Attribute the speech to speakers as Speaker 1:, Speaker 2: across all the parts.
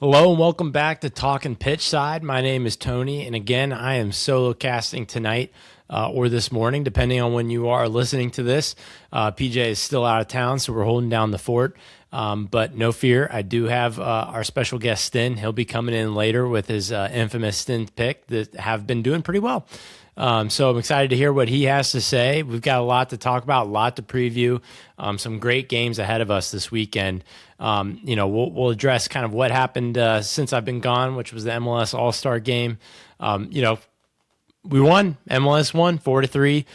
Speaker 1: Hello and welcome back to Talkin Pitch Side. My name is Tony, and again, I am solo casting tonight or this morning, depending on when you are listening to this. PJ is still out of town, so we're holding down the fort. But no fear, I do have our special guest Stin. He'll be coming in later with his infamous Stin pick that have been doing pretty well. So I'm excited to hear what he has to say. We've got a lot to talk about, a lot to preview, some great games ahead of us this weekend. We'll address kind of what happened since I've been gone, which was the MLS All-Star game. We won. MLS won 4-3.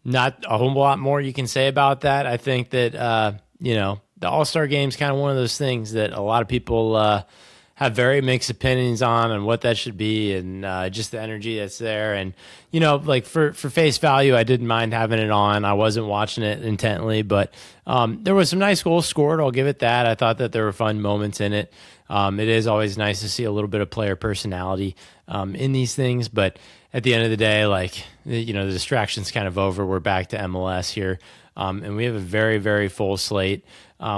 Speaker 1: Not a whole lot more you can say about that. I think that, the All-Star game is kind of one of those things that a lot of people have very mixed opinions on what that should be and just the energy that's there. And, for face value, I didn't mind having it on. I wasn't watching it intently, but there was some nice goals scored. I'll give it that. I thought that there were fun moments in it. It is always nice to see a little bit of player personality in these things. But at the end of the day, the distraction's kind of over. We're back to MLS here. And we have a very, very full slate.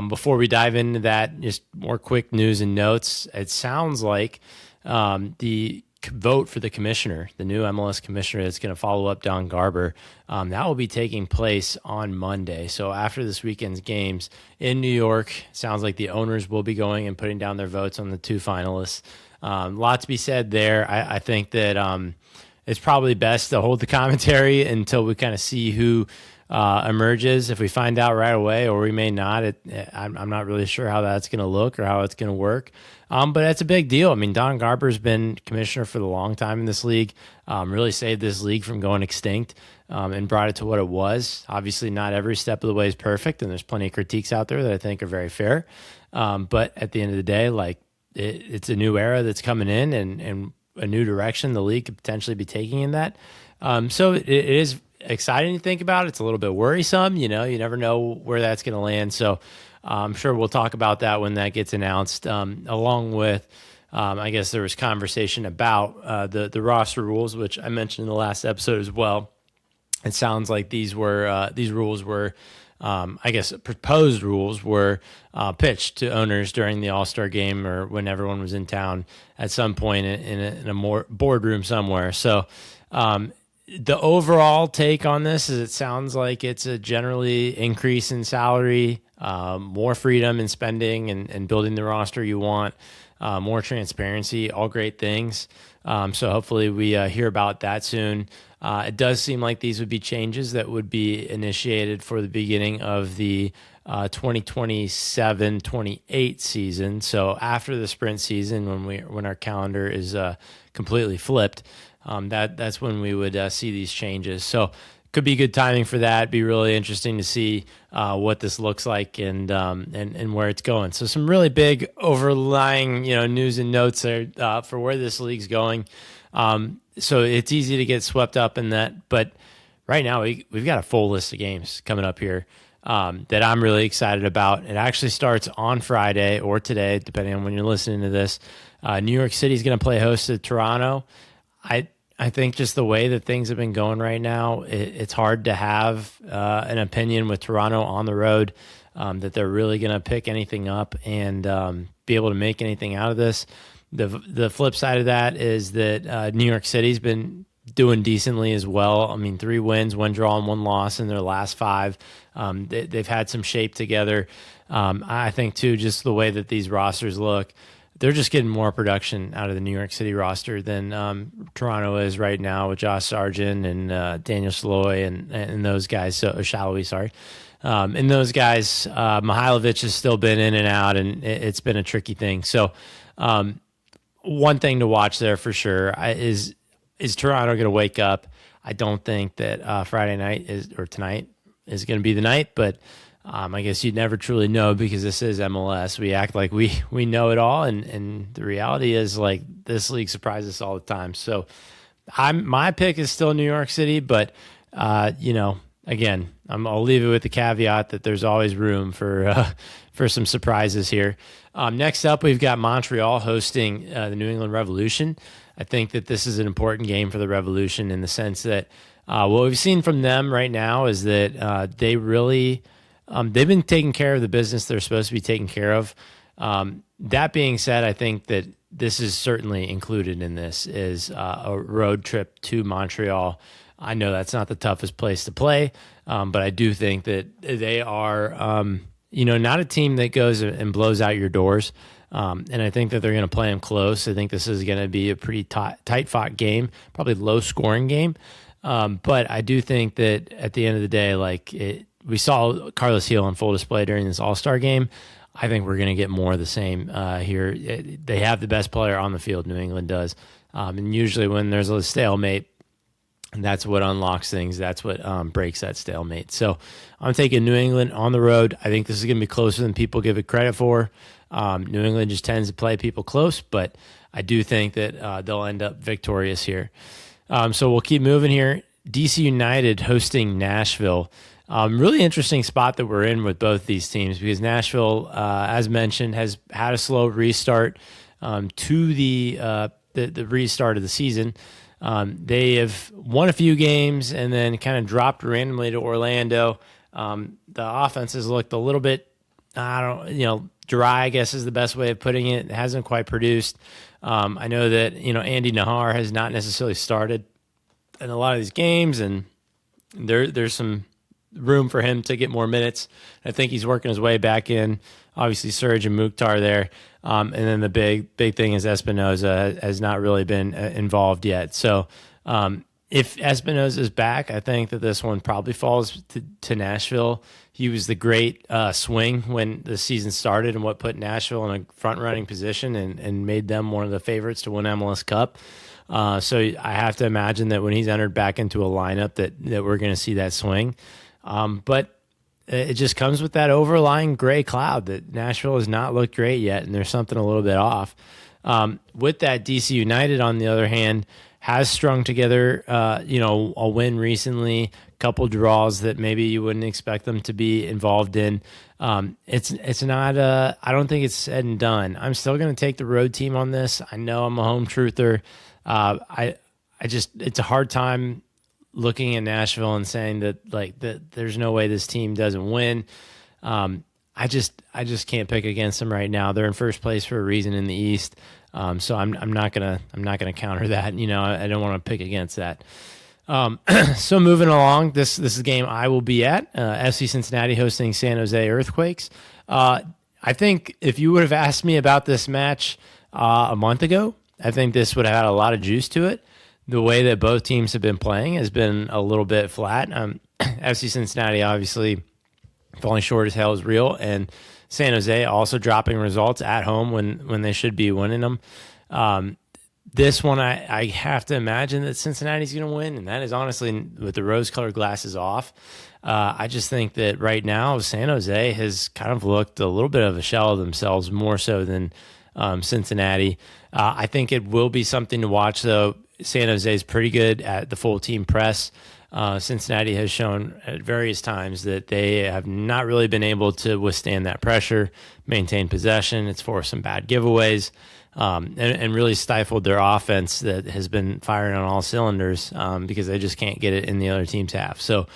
Speaker 1: Before we dive into that, just more quick news and notes. It sounds like the vote for the commissioner, the new MLS commissioner that's going to follow up Don Garber, that will be taking place on Monday. So after this weekend's games in New York, sounds like the owners will be going and putting down their votes on the two finalists. A lot to be said there. I think that it's probably best to hold the commentary until we kind of see who emerges. If we find out right away, or we may not, I'm not really sure how that's going to look or how it's going to work. But it's a big deal. I mean, Don Garber's been commissioner for the long time in this league, really saved this league from going extinct and brought it to what it was. Obviously, not every step of the way is perfect, and there's plenty of critiques out there that I think are very fair. But at the end of the day, it's a new era that's coming in and a new direction the league could potentially be taking in that. So it is exciting to think about. It's a little bit worrisome. You never know where that's going to land. So I'm sure we'll talk about that when that gets announced, along with, I guess there was conversation about the roster rules, which I mentioned in the last episode as well. It sounds like these rules were, proposed rules were pitched to owners during the All-Star game or when everyone was in town at some point in a more boardroom somewhere. So, the overall take on this is it sounds like it's a generally increase in salary, more freedom in spending and building the roster you want, more transparency, all great things. So hopefully we hear about that soon. It does seem like these would be changes that would be initiated for the beginning of the 2027-28 season. So after the sprint season, when our calendar is completely flipped, that's when we would see these changes. So could be good timing for that. Be really interesting to see what this looks like and where it's going. So some really big overlying news and notes there for where this league's going. So it's easy to get swept up in that. But right now we've got a full list of games coming up here that I'm really excited about. It actually starts on Friday or today, depending on when you're listening to this. New York City is going to play host to Toronto. I think just the way that things have been going right now, it's hard to have an opinion with Toronto on the road that they're really going to pick anything up and be able to make anything out of this. The flip side of that is that New York City's been doing decently as well. I mean, 3 wins, 1 draw, and 1 loss in their last 5. They've had some shape together. I think, too, just the way that these rosters look, they're just getting more production out of the New York City roster than Toronto is right now with Josh Sargent and Daniel Saloy and those guys. So Shallowy, sorry. And those guys, Mihailovic has still been in and out, and it's been a tricky thing. So one thing to watch there for sure is Toronto going to wake up? I don't think that Friday night tonight is going to be the night, but I guess you'd never truly know because this is MLS. We act like we know it all, and the reality is this league surprises us all the time. So my pick is still New York City, but again, I'll leave it with the caveat that there's always room for some surprises here. Next up, we've got Montreal hosting the New England Revolution. I think that this is an important game for the Revolution in the sense that what we've seen from them right now is that they really they've been taking care of the business they're supposed to be taking care of. That being said, I think that this is certainly included in this is a road trip to Montreal. I know that's not the toughest place to play, but I do think that they are, not a team that goes and blows out your doors. And I think that they're going to play them close. I think this is going to be a pretty tight-fought game, probably low-scoring game. But I do think that at the end of the day, we saw Carlos Heel on full display during this All-Star game. I think we're going to get more of the same here. They have the best player on the field, New England does. And usually when there's a stalemate, that's what unlocks things. That's what breaks that stalemate. So I'm taking New England on the road. I think this is going to be closer than people give it credit for. New England just tends to play people close, but I do think that they'll end up victorious here. So we'll keep moving here. DC United hosting Nashville. Really interesting spot that we're in with both these teams because Nashville, as mentioned, has had a slow restart to the restart of the season. They have won a few games and then kind of dropped randomly to Orlando. The offense has looked a little bit, dry, I guess is the best way of putting it. It hasn't quite produced. I know that, Andy Nahar has not necessarily started in a lot of these games, and there's some room for him to get more minutes. I think he's working his way back in. Obviously, Serge and Mukhtar there. And then the big thing is Espinoza has not really been involved yet. So if Espinoza is back, I think that this one probably falls to Nashville. He was the great swing when the season started and what put Nashville in a front-running position and made them one of the favorites to win MLS Cup. So I have to imagine that when he's entered back into a lineup that we're going to see that swing. But it just comes with that overlying gray cloud that Nashville has not looked great yet, and there's something a little bit off. With that, DC United, on the other hand, has strung together, a win recently, a couple draws that maybe you wouldn't expect them to be involved in. It's not, I don't think it's said and done. I'm still going to take the road team on this. I know I'm a home truther. It's a hard time looking at Nashville and saying that there's no way this team doesn't win. I just can't pick against them right now. They're in first place for a reason in the East. So I'm not gonna counter that. I don't want to pick against that. So moving along, this is a game I will be at. FC Cincinnati hosting San Jose Earthquakes. I think if you would have asked me about this match a month ago, I think this would have had a lot of juice to it. The way that both teams have been playing has been a little bit flat. FC Cincinnati obviously falling short as hell is real, and San Jose also dropping results at home when they should be winning them. This one, I have to imagine that Cincinnati's going to win, and that is honestly with the rose-colored glasses off. I just think that right now San Jose has kind of looked a little bit of a shell of themselves more so than Cincinnati. I think it will be something to watch, though. San Jose is pretty good at the full team press. Cincinnati has shown at various times that they have not really been able to withstand that pressure, maintain possession. It's forced some bad giveaways, and really stifled their offense that has been firing on all cylinders because they just can't get it in the other team's half. So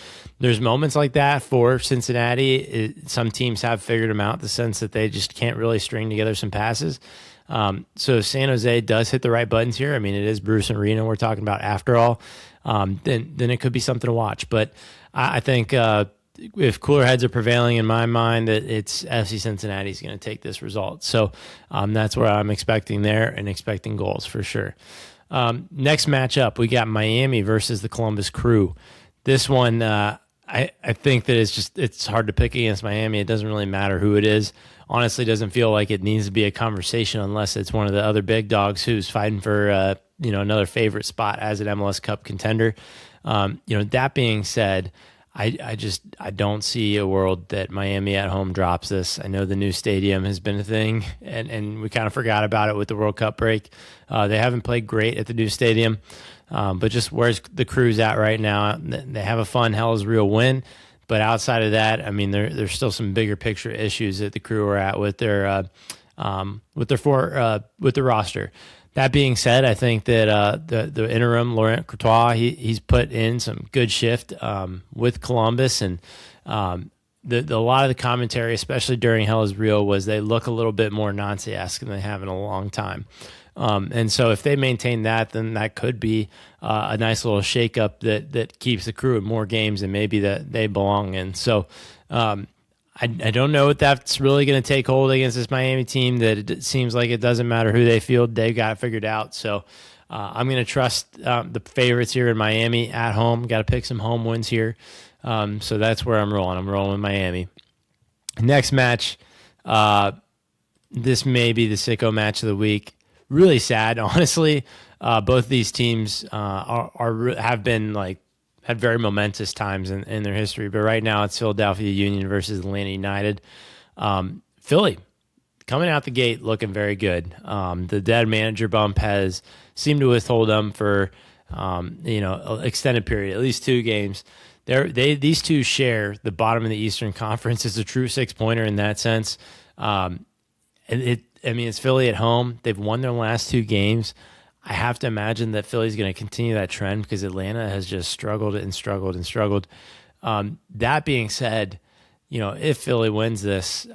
Speaker 1: there's moments like that for Cincinnati. Some teams have figured them out, the sense that they just can't really string together some passes. So if San Jose does hit the right buttons here, I mean, it is Bruce Arena we're talking about after all, then it could be something to watch. But I think if cooler heads are prevailing in my mind, that it's FC Cincinnati is going to take this result. So that's where I'm expecting there and expecting goals for sure. Next matchup, we got Miami versus the Columbus Crew. This one, I think that it's hard to pick against Miami. It doesn't really matter who it is. Honestly, doesn't feel like it needs to be a conversation unless it's one of the other big dogs who's fighting for another favorite spot as an MLS Cup contender. That being said, I don't see a world that Miami at home drops this. I know the new stadium has been a thing, and we kind of forgot about it with the World Cup break. They haven't played great at the new stadium, but just where's the Crew's at right now? They have a fun Hell's Real win. But outside of that, I mean, there's still some bigger picture issues that the Crew are at with their roster. That being said, I think that the interim Laurent Courtois, he's put in some good shift with Columbus, and a lot of the commentary, especially during Hell is Real, was they look a little bit more Nazi-esque than they have in a long time. And so if they maintain that, then that could be a nice little shakeup that keeps the crew in more games and maybe that they belong in. So I don't know if that's really going to take hold against this Miami team, that it seems like it doesn't matter who they field. They've got it figured out. So I'm going to trust the favorites here in Miami at home. Got to pick some home wins here. So that's where I'm rolling. I'm rolling with Miami. Next match, this may be the sicko match of the week. Really sad, honestly. Both these teams have been had very momentous times in their history, but right now it's Philadelphia Union versus Atlanta United. Philly coming out the gate looking very good. The dead manager bump has seemed to withhold them for an extended period, at least 2 games. These two share the bottom of the Eastern Conference. It's a true 6-pointer in that sense. It's Philly at home. They've won their last 2 games. I have to imagine that Philly's going to continue that trend because Atlanta has just struggled and struggled and struggled. That being said, if Philly wins this,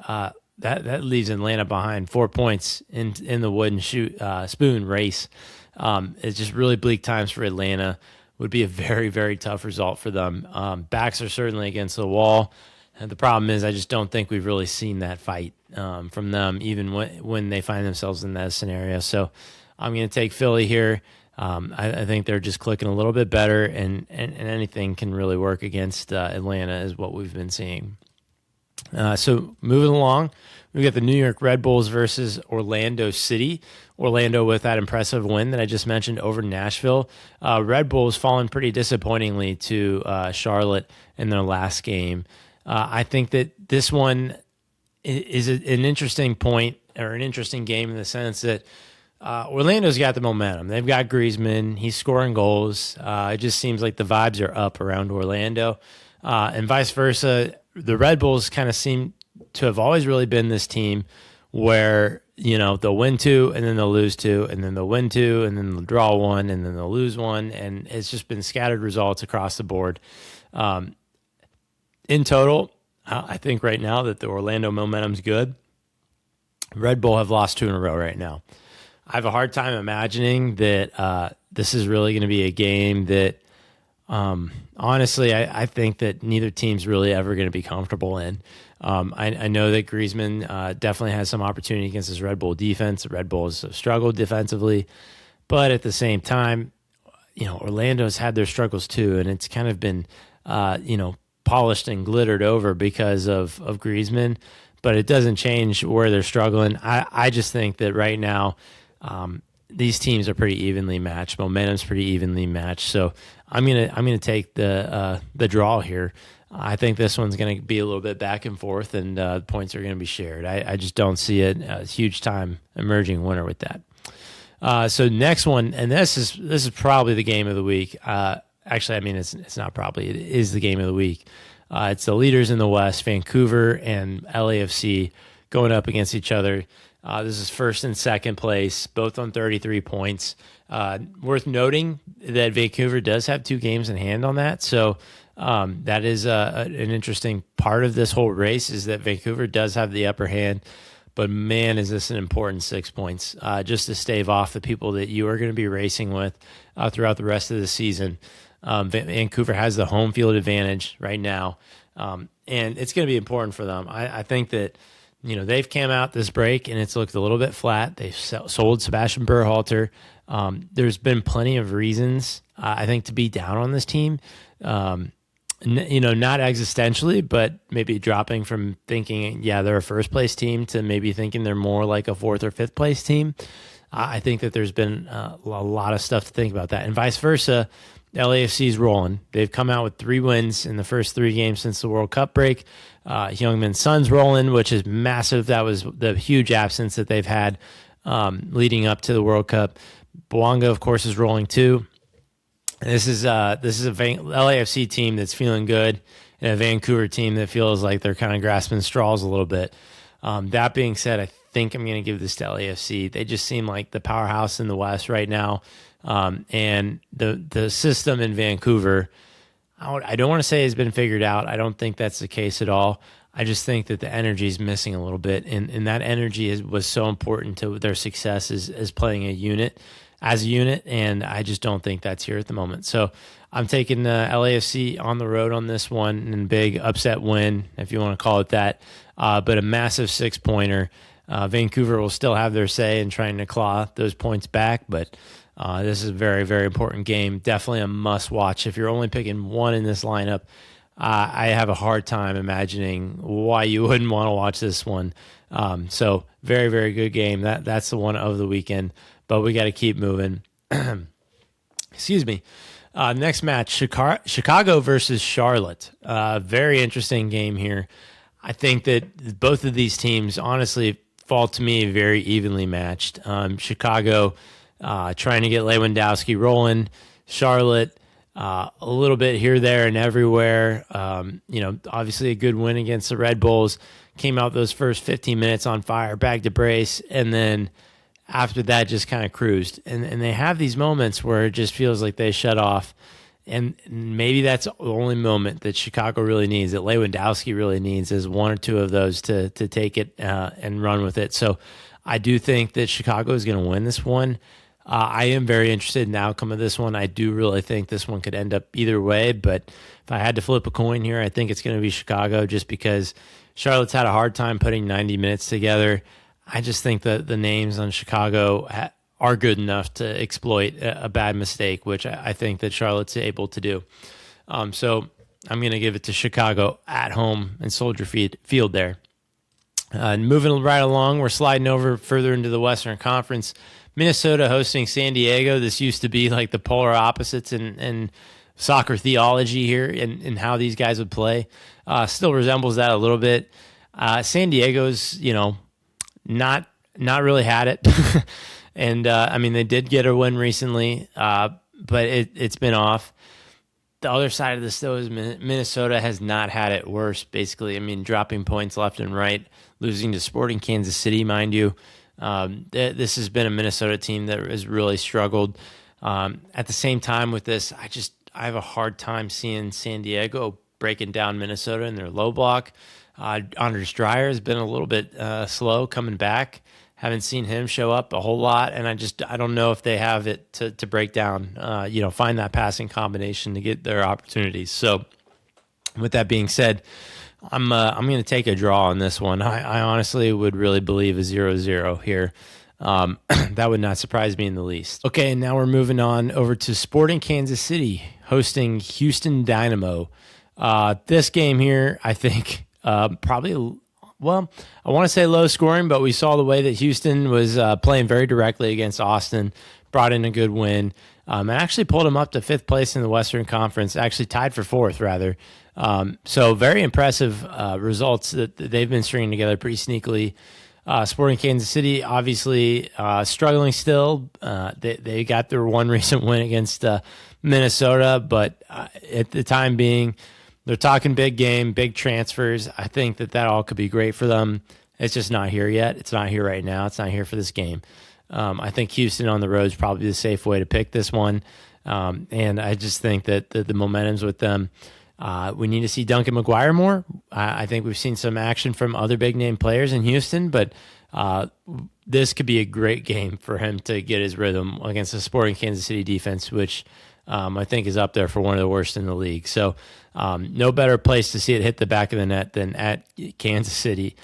Speaker 1: that leaves Atlanta behind 4 points in the wooden spoon race. It's just really bleak times for Atlanta. Would be a very, very tough result for them. Backs are certainly against the wall. And the problem is I just don't think we've really seen that fight from them, even when they find themselves in that scenario. So I'm going to take Philly here. I think they're just clicking a little bit better, and anything can really work against Atlanta is what we've been seeing. So moving along, we got the New York Red Bulls versus Orlando City. Orlando with that impressive win that I just mentioned over Nashville. Red Bulls fallen pretty disappointingly to Charlotte in their last game. I think that this one is an interesting point, or an interesting game in the sense that Orlando's got the momentum. They've got Griezmann. He's scoring goals. It just seems like the vibes are up around Orlando. And vice versa, the Red Bulls kind of seem to have always really been this team where, they'll win 2 and then they'll lose 2 and then they'll win 2 and then they'll draw 1 and then they'll lose 1. And it's just been scattered results across the board. In total, I think right now that the Orlando momentum's good. Red Bull have lost 2 in a row right now. I have a hard time imagining that this is really going to be a game that, honestly, I think that neither team's really ever going to be comfortable in. I know that Griezmann definitely has some opportunity against this Red Bull defense. The Red Bulls have struggled defensively, but at the same time, Orlando's had their struggles too, and it's kind of been, polished and glittered over because of Griezmann, but it doesn't change where they're struggling. I just think that right now, these teams are pretty evenly matched. Momentum's pretty evenly matched. So I'm gonna take the draw here. I think this one's gonna be a little bit back and forth, and points are gonna be shared. I just don't see a huge time emerging winner with that. So next one, and this is probably the game of the week. Actually, it's not probably. It is the game of the week. It's the leaders in the West, Vancouver and LAFC, going up against each other. This is first and second place, both on 33 points. Worth noting that Vancouver does have 2 games in hand on that. So that is an interesting part of this whole race, is that Vancouver does have the upper hand. But man, is this an important 6 points just to stave off the people that you are going to be racing with throughout the rest of the season. Vancouver has the home field advantage right now, and it's going to be important for them. I think that they've came out this break and it's looked a little bit flat. They've sold Sebastian Berhalter. There's been plenty of reasons I think to be down on this team. Not existentially, but maybe dropping from thinking, they're a first place team to maybe thinking they're more like a 4th or 5th place team. I think that there's been a lot of stuff to think about that, and vice versa. LAFC's rolling. They've come out with 3 wins in the first 3 games since the World Cup break. Heung-min Son's rolling, which is massive. That was the huge absence that they've had leading up to the World Cup. Bouanga, of course, is rolling too. This is a LAFC team that's feeling good, and a Vancouver team that feels like they're kind of grasping straws a little bit. That being said, I think I'm going to give this to LAFC. They just seem like the powerhouse in the West right now. And the system in Vancouver, I don't want to say has been figured out. I don't think that's the case at all. I just think that the energy is missing a little bit, and that energy was so important to their success as playing as a unit, and I just don't think that's here at the moment. So I'm taking LAFC on the road on this one, and big upset win, if you want to call it that, but a massive 6-pointer. Vancouver will still have their say in trying to claw those points back, but this is a very, very important game. Definitely a must-watch. If you're only picking one in this lineup, I have a hard time imagining why you wouldn't want to watch this one. So very, very good game. That's the one of the weekend, but we got to keep moving. Excuse me. Next match, Chicago versus Charlotte. Very interesting game here. I think that both of these teams honestly fall to me very evenly matched. Chicago trying to get Lewandowski rolling. Charlotte a little bit here, there, and everywhere. Obviously a good win against the Red Bulls. Came out those first 15 minutes on fire, bagged a brace, and then after that just kind of cruised. And they have these moments where it just feels like they shut off. And maybe that's the only moment that Chicago really needs, that Lewandowski really needs, is one or two of those to take it and run with it. So I do think that Chicago is going to win this one. I am very interested in the outcome of this one. I do really think this one could end up either way, but if I had to flip a coin here, I think it's going to be Chicago, just because Charlotte's had a hard time putting 90 minutes together. I just think that the names on Chicago are good enough to exploit a bad mistake, which I think that Charlotte's able to do. So I'm going to give it to Chicago at home in Soldier Field there. Moving right along, we're sliding over further into the Western Conference. Minnesota hosting San Diego. This used to be like the polar opposites in soccer theology here and how these guys would play. Still resembles that a little bit. San Diego's, not really had it. And, they did get a win recently, but it's been off. The other side of this, though, is Minnesota has not had it worse, basically. Dropping points left and right, losing to Sporting Kansas City, mind you. This has been a Minnesota team that has really struggled. At the same time with this, I have a hard time seeing San Diego breaking down Minnesota in their low block. Anders Dreyer has been a little bit slow coming back. Haven't seen him show up a whole lot, and I don't know if they have it to break down, find that passing combination to get their opportunities. So with that being said, I'm going to take a draw on this one. I honestly would really believe a 0-0 here. That would not surprise me in the least. Okay, and now we're moving on over to Sporting Kansas City hosting Houston Dynamo. This game here, I think, probably, well, I want to say low scoring, but we saw the way that Houston was playing very directly against Austin, brought in a good win, and actually pulled them up to 5th place in the Western Conference, actually tied for 4th, rather. So very impressive results that they've been stringing together pretty sneakily. Sporting Kansas City, obviously struggling still. They got their one recent win against Minnesota, but at the time being, they're talking big game, big transfers. I think that all could be great for them. It's just not here yet. It's not here right now. It's not here for this game. I think Houston on the road is probably the safe way to pick this one. And I just think that the momentum's with them. We need to see Duncan McGuire more. I think we've seen some action from other big-name players in Houston, but this could be a great game for him to get his rhythm against the Sporting Kansas City defense, which I think is up there for one of the worst in the league. So no better place to see it hit the back of the net than at Kansas City,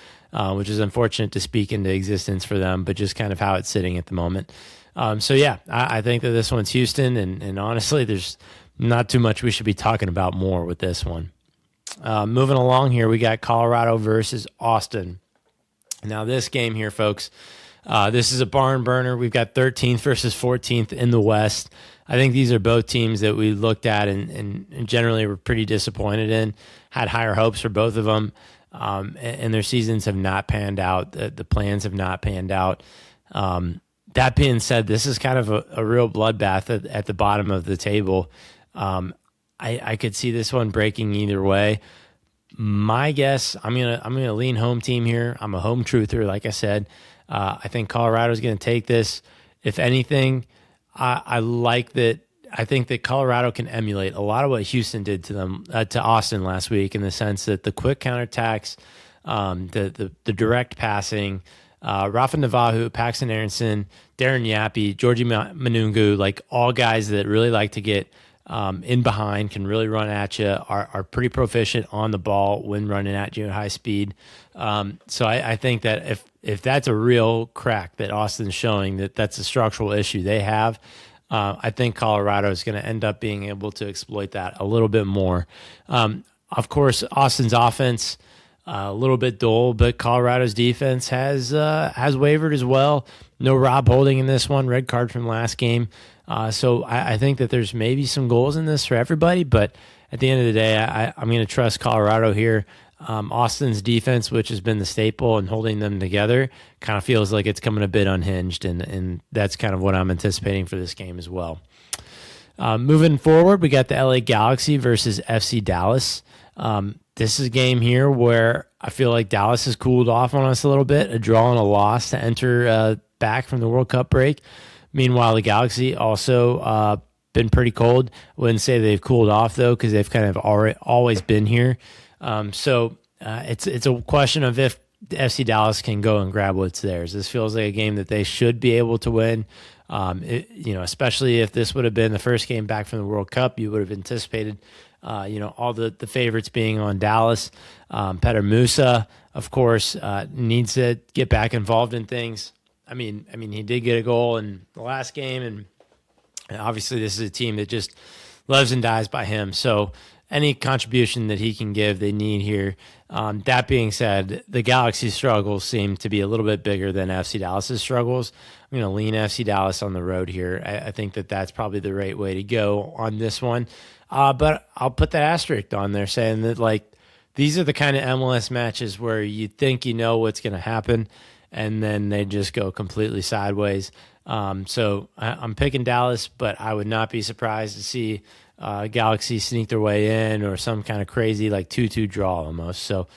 Speaker 1: which is unfortunate to speak into existence for them, but just kind of how it's sitting at the moment. I think that this one's Houston, and honestly, there's not too much we should be talking about more with this one. Moving along here, we got Colorado versus Austin. Now, this game here, folks, this is a barn burner. We've got 13th versus 14th in the West. I think these are both teams that we looked at and generally were pretty disappointed in, had higher hopes for both of them, and their seasons have not panned out. The plans have not panned out. That being said, this is kind of a real bloodbath at the bottom of the table. I could see this one breaking either way. My guess, I'm gonna lean home team here. I'm a home truther, like I said. I think Colorado's gonna take this. If anything, I like that. I think that Colorado can emulate a lot of what Houston did to them, to Austin last week, in the sense that the quick counterattacks, the direct passing, Rafa Navajo, Paxton Aronson, Darren Yappy, Georgie Manungu, like all guys that really like to get in behind, can really run at you, are pretty proficient on the ball when running at you at high speed. So I think that if that's a real crack that Austin's showing, that's a structural issue they have, I think Colorado is going to end up being able to exploit that a little bit more. Of course, Austin's offense, a little bit dull, but Colorado's defense has wavered as well. No Rob Holding in this one, red card from last game. So I think that there's maybe some goals in this for everybody, but at the end of the day, I'm going to trust Colorado here. Austin's defense, which has been the staple and holding them together, kind of feels like it's coming a bit unhinged, and that's kind of what I'm anticipating for this game as well. Moving forward, we got the LA Galaxy versus FC Dallas. This is a game here where I feel like Dallas has cooled off on us a little bit, a draw and a loss to enter back from the World Cup break. Meanwhile, the Galaxy also been pretty cold. I wouldn't say they've cooled off, though, because they've kind of always been here. So it's a question of if FC Dallas can go and grab what's theirs. This feels like a game that they should be able to win. Especially if this would have been the first game back from the World Cup, you would have anticipated, all the favorites being on Dallas. Petar Musa, of course, needs to get back involved in things. I mean, he did get a goal in the last game, and obviously this is a team that just lives and dies by him. So any contribution that he can give, they need here. That being said, the Galaxy struggles seem to be a little bit bigger than FC Dallas's struggles. I'm going to lean FC Dallas on the road here. I think that that's probably the right way to go on this one. But I'll put that asterisk on there saying that, like, these are the kind of MLS matches where you think you know what's going to happen, and then they just go completely sideways. So I'm picking Dallas, but I would not be surprised to see Galaxy sneak their way in, or some kind of crazy like 2-2 draw almost. So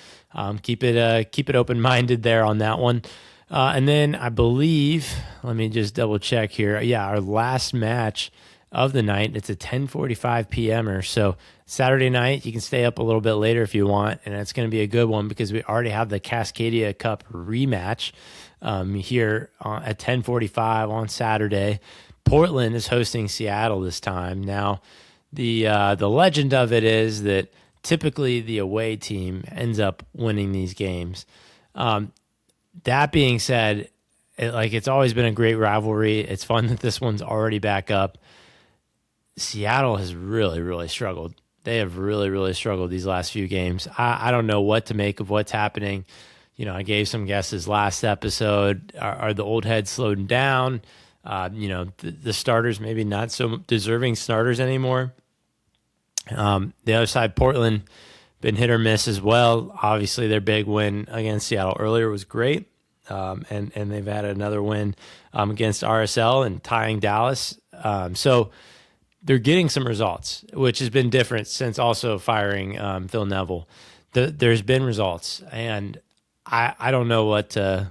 Speaker 1: keep it open-minded there on that one. And then I believe, let me just double check here. Yeah, our last match of the night, it's a 10:45 p.m. So Saturday night, you can stay up a little bit later if you want, and it's going to be a good one because we already have the Cascadia Cup rematch here at 10:45 on Saturday. Portland is hosting Seattle this time. Now, the legend of it is that typically the away team ends up winning these games. That being said, it's always been a great rivalry. It's fun that this one's already back up. Seattle has really, really struggled. They have really, really struggled these last few games. I don't know what to make of what's happening. I gave some guesses last episode. Are the old heads slowed down? The starters maybe not so deserving starters anymore. The other side, Portland, been hit or miss as well. Obviously, their big win against Seattle earlier was great, and they've had another win against RSL and tying Dallas. So they're getting some results, which has been different since also firing Phil Neville. There's been results, and I don't know what to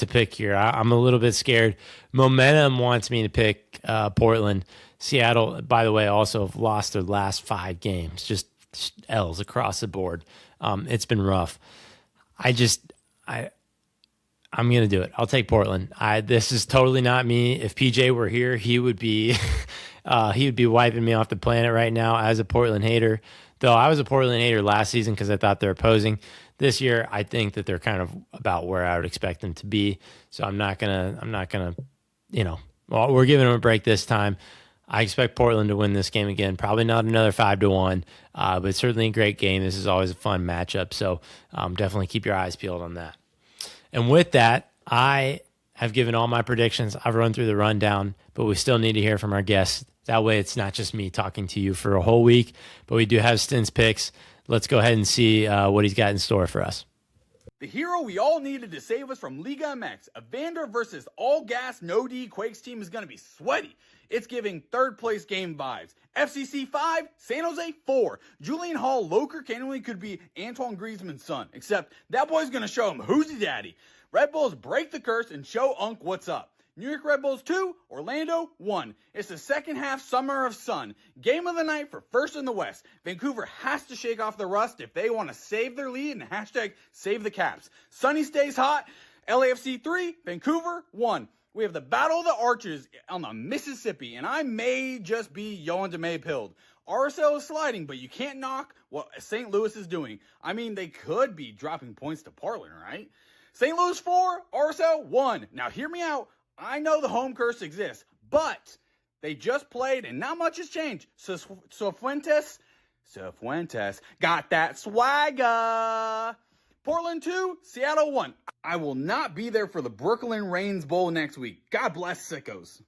Speaker 1: pick here. I'm a little bit scared. Momentum wants me to pick Portland. Seattle, by the way, also have lost their last 5 games, just L's across the board. It's been rough. I'm going to do it. I'll take Portland. This is totally not me. If PJ were here, he would be wiping me off the planet right now as a Portland hater. Though I was a Portland hater last season because I thought they're opposing. This year, I think that they're kind of about where I would expect them to be. So I'm not gonna, we're giving them a break this time. I expect Portland to win this game again. Probably not another 5-1, but certainly a great game. This is always a fun matchup. So definitely keep your eyes peeled on that. And with that, I have given all my predictions. I've run through the rundown, but we still need to hear from our guests. That way it's not just me talking to you for a whole week, but we do have Stin's picks. Let's go ahead and see what he's got in store for us.
Speaker 2: The hero we all needed to save us from Liga MX, Evander versus all-gas, no-D Quakes team is going to be sweaty. It's giving third-place game vibes. FCC 5, San Jose 4. Julian Hall, Loker Canley could be Antoine Griezmann's son, except that boy's going to show him who's his daddy. Red Bulls break the curse and show Unk what's up. New York Red Bulls 2, Orlando 1. It's the second half summer of sun. Game of the night for first in the West. Vancouver has to shake off the rust if they want to save their lead and hashtag save the Caps. Sunny stays hot. LAFC 3, Vancouver 1. We have the Battle of the Arches on the Mississippi, and I may just be Yohan DeMay pilled. RSL is sliding, but you can't knock what St. Louis is doing. I mean, they could be dropping points to Portland, right? St. Louis 4, RSL 1. Now, hear me out. I know the home curse exists, but they just played and not much has changed. So Fuentes got that swagger. Portland 2, Seattle 1. I will not be there for the Brooklyn Rains Bowl next week. God bless sickos.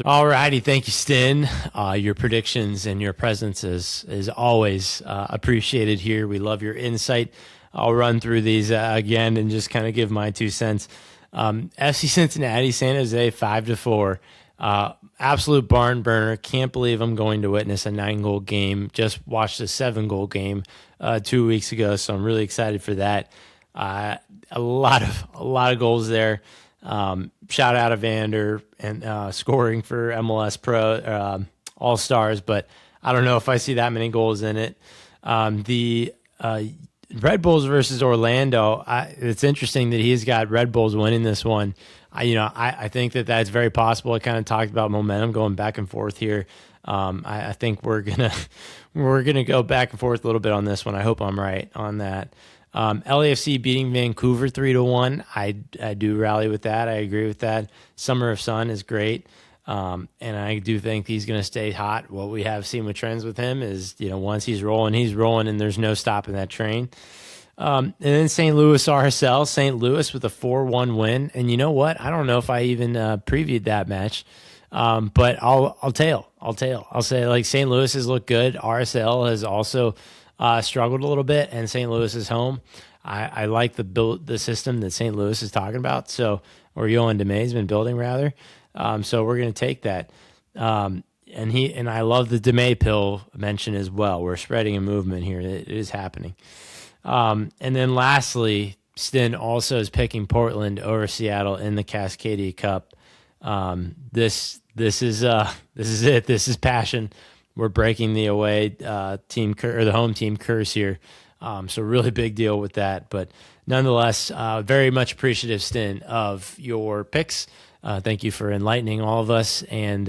Speaker 1: All righty. Thank you, Stin. Your predictions and your presence is always appreciated here. We love your insight. I'll run through these again and just kind of give my 2 cents. FC Cincinnati, San Jose, 5-4. Absolute barn burner. Can't believe I'm going to witness a 9-goal game. Just watched a 7-goal game 2 weeks ago, so I'm really excited for that. A lot of goals there. Shout out Evander and scoring for MLS Pro All Stars, but I don't know if I see that many goals in it. The Red Bulls versus Orlando. It's interesting that he's got Red Bulls winning this one. I think that that's very possible. I kind of talked about momentum going back and forth here. I think we're gonna go back and forth a little bit on this one. I hope I'm right on that. LAFC beating Vancouver 3-1. I do rally with that. I agree with that. Summer of Sun is great. And I do think he's going to stay hot. What we have seen with trends with him is, once he's rolling, and there's no stopping that train. And then St. Louis RSL, St. Louis with a 4-1 win. And you know what? I don't know if I even previewed that match. But I'll tail. I'll say, like, St. Louis has looked good. RSL has also struggled a little bit, and St. Louis is home. I like the system that St. Louis is talking about. So, or Yohan DeMay has been building rather. So we're going to take that. And I love the DeMay pill mention as well. We're spreading a movement here. It is happening. And then lastly, Stin also is picking Portland over Seattle in the Cascadia Cup. This is it. This is passion. We're breaking the away team or the home team curse here. So really big deal with that. But nonetheless, very much appreciative, Stin, of your picks. Thank you for enlightening all of us. And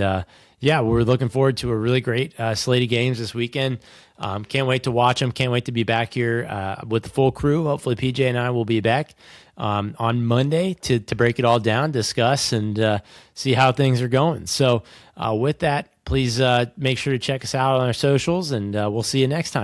Speaker 1: we're looking forward to a really great slate of games this weekend. Can't wait to watch them. Can't wait to be back here with the full crew. Hopefully PJ and I will be back on Monday to break it all down, discuss, and see how things are going. So with that, please make sure to check us out on our socials, and we'll see you next time.